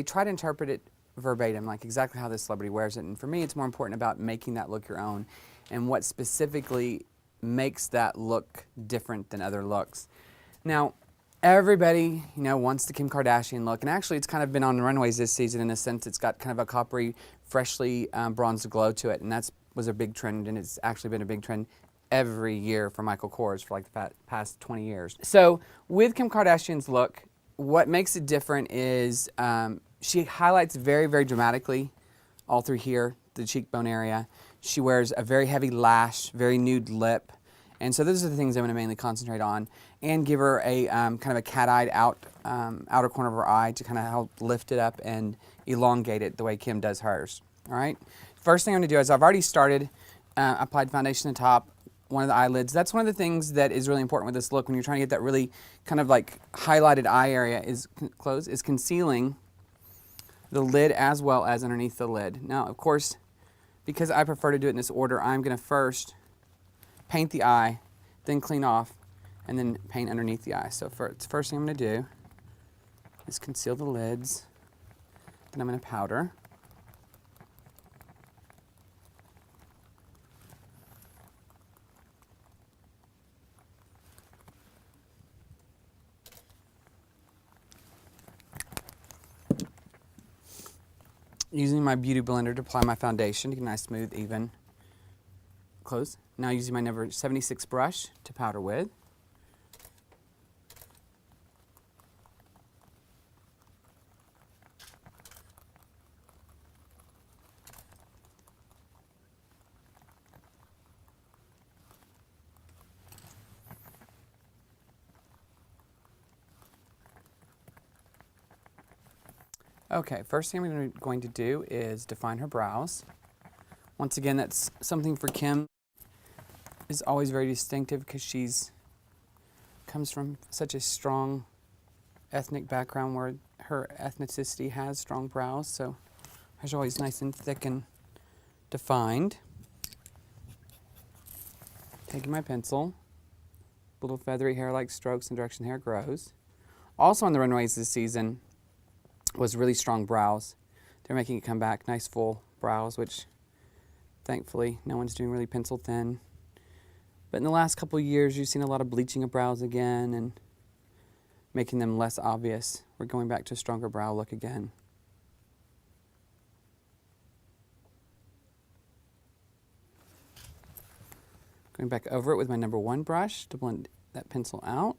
try to interpret it verbatim, like exactly how this celebrity wears it. And for me, it's more important about making that look your own and what specifically makes that look different than other looks. Now, everybody, you know, wants the Kim Kardashian look, and actually it's kind of been on the runways this season in a sense. It's got kind of a coppery, freshly bronzed glow to it, and that was a big trend, and it's actually been a big trend every year for Michael Kors for like the past 20 years. So with Kim Kardashian's look, what makes it different is she highlights very, very dramatically all through here, the cheekbone area. She wears a very heavy lash, very nude lip. And so those are the things I'm going to mainly concentrate on, and give her a kind of a cat-eyed outer corner of her eye to kind of help lift it up and elongate it the way Kim does hers. All right. First thing I'm going to do is I've already started, applied foundation on the top, one of the eyelids. That's one of the things that is really important with this look when you're trying to get that really kind of like highlighted eye area is concealing the lid as well as underneath the lid. Now, of course, because I prefer to do it in this order, I'm going to first paint the eye, then clean off, and then paint underneath the eye. So the first thing I'm going to do is conceal the lids. Then I'm going to powder. Using my beauty blender to apply my foundation to get a nice, smooth, even close. Now using my number 76 brush to powder with. Okay, first thing I'm going to do is define her brows. Once again, that's something for Kim is always very distinctive because she's comes from such a strong ethnic background where her ethnicity has strong brows, so hers are always nice and thick and defined. Taking my pencil, little feathery hair-like strokes in the direction hair grows. Also on the runways this season was really strong brows. They're making it come back, nice full brows, which thankfully no one's doing really pencil thin. But in the last couple of years, you've seen a lot of bleaching of brows again and making them less obvious. We're going back to a stronger brow look again. Going back over it with my number 1 brush to blend that pencil out.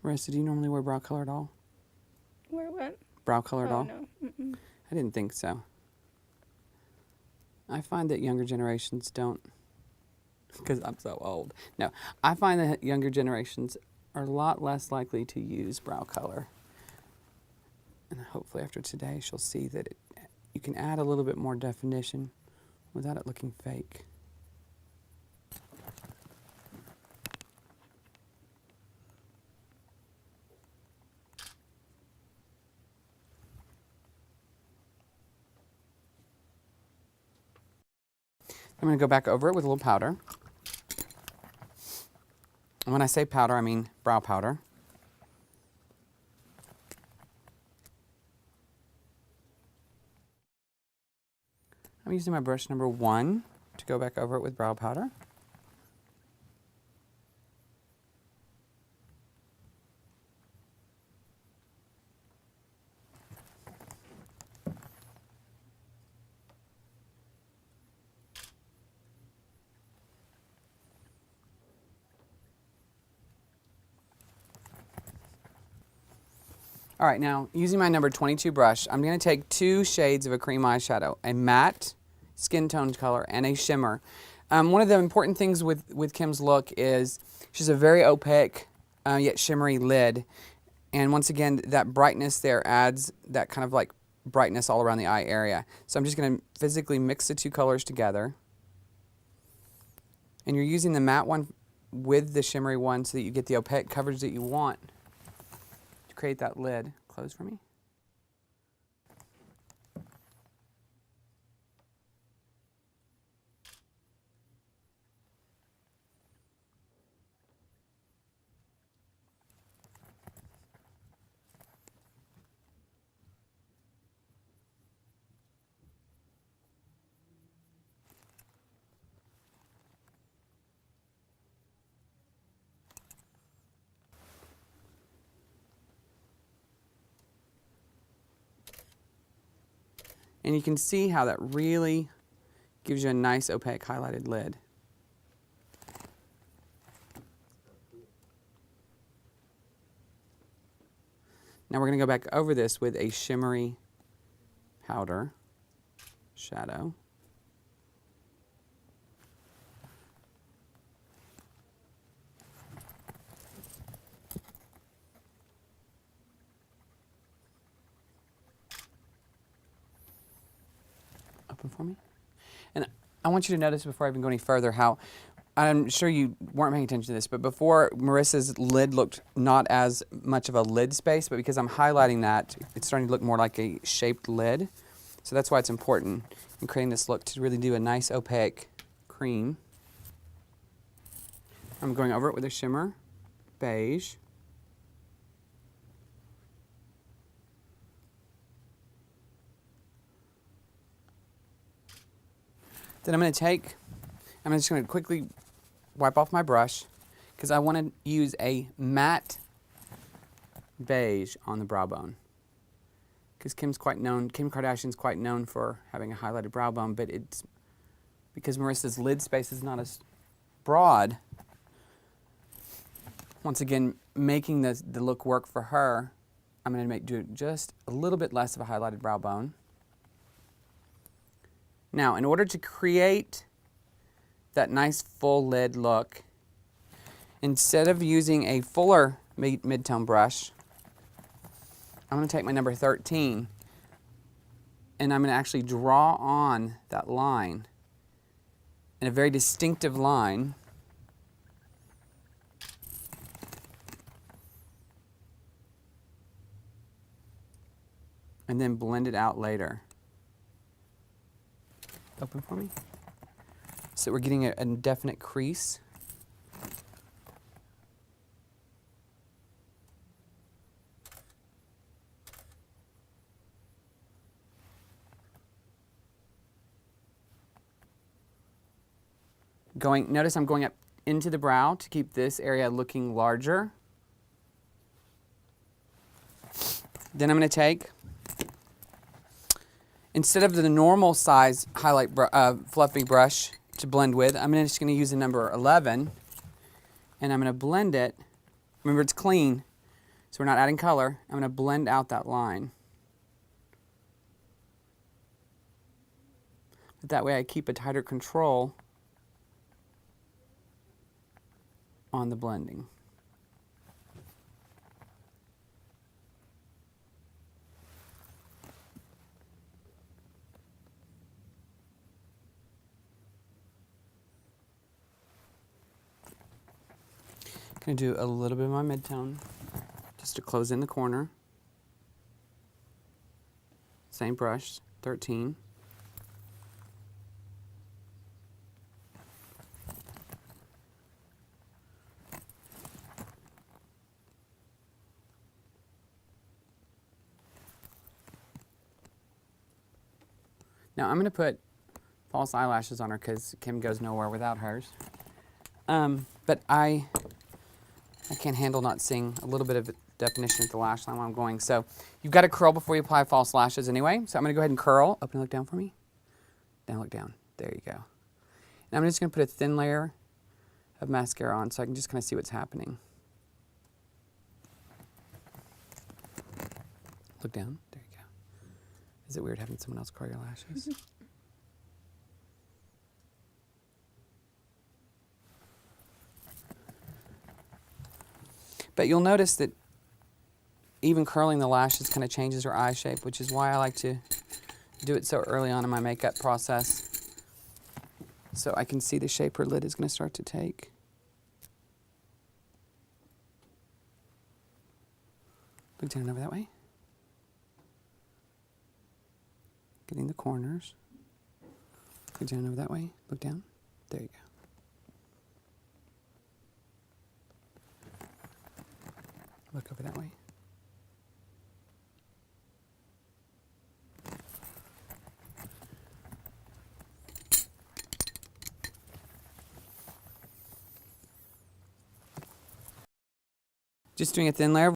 Marissa, do you normally wear brow color at all? Wear what? Brow color at all? No. Mm-mm. I didn't think so. I find that younger generations don't, because I'm so old. No, I find that younger generations are a lot less likely to use brow color. And hopefully after today, she'll see that you can add a little bit more definition without it looking fake. I'm going to go back over it with a little powder. And when I say powder, I mean brow powder. I'm using my brush number 1 to go back over it with brow powder. All right, now using my number 22 brush, I'm going to take 2 shades of a cream eyeshadow, a matte skin tone color and a shimmer. One of the important things with Kim's look is she's a very opaque yet shimmery lid. And once again, that brightness there adds that kind of like brightness all around the eye area. So I'm just going to physically mix the 2 colors together. And you're using the matte one with the shimmery one so that you get the opaque coverage that you want to create that lid. Close for me. And you can see how that really gives you a nice opaque highlighted lid. Now we're going to go back over this with a shimmery powder shadow. Open for me. And I want you to notice before I even go any further how, I'm sure you weren't paying attention to this, but before Marissa's lid looked not as much of a lid space, but because I'm highlighting that, it's starting to look more like a shaped lid. So that's why it's important in creating this look to really do a nice opaque cream. I'm going over it with a shimmer beige. Then I'm just going to quickly wipe off my brush because I want to use a matte beige on the brow bone. Because Kim Kardashian's quite known for having a highlighted brow bone, but it's because Marissa's lid space is not as broad. Once again, making the look work for her, I'm going to do just a little bit less of a highlighted brow bone. Now, in order to create that nice full lid look, instead of using a fuller mid-tone brush, I'm going to take my number 13 and I'm going to actually draw on that line in a very distinctive line. And then blend it out later. Open for me. So we're getting a definite crease. Notice I'm going up into the brow to keep this area looking larger. Then I'm going to take, instead of the normal size highlight fluffy brush to blend with, I'm just going to use the number 11 and I'm going to blend it. Remember, it's clean, so we're not adding color. I'm going to blend out that line. But that way I keep a tighter control on the blending. I'm going to do a little bit of my mid-tone just to close in the corner. Same brush, 13. Now I'm going to put false eyelashes on her because Kim goes nowhere without hers. But I can't handle not seeing a little bit of definition at the lash line while I'm going. So you've got to curl before you apply false lashes anyway. So I'm going to go ahead and curl. Open and look down for me. Down, look down. There you go. And I'm just going to put a thin layer of mascara on so I can just kind of see what's happening. Look down. There you go. Is it weird having someone else curl your lashes? But you'll notice that even curling the lashes kind of changes her eye shape, which is why I like to do it so early on in my makeup process. So I can see the shape her lid is going to start to take. Look down over that way. Getting the corners. Look down over that way. Look down. There you go. Look over that way. Just doing a thin layer.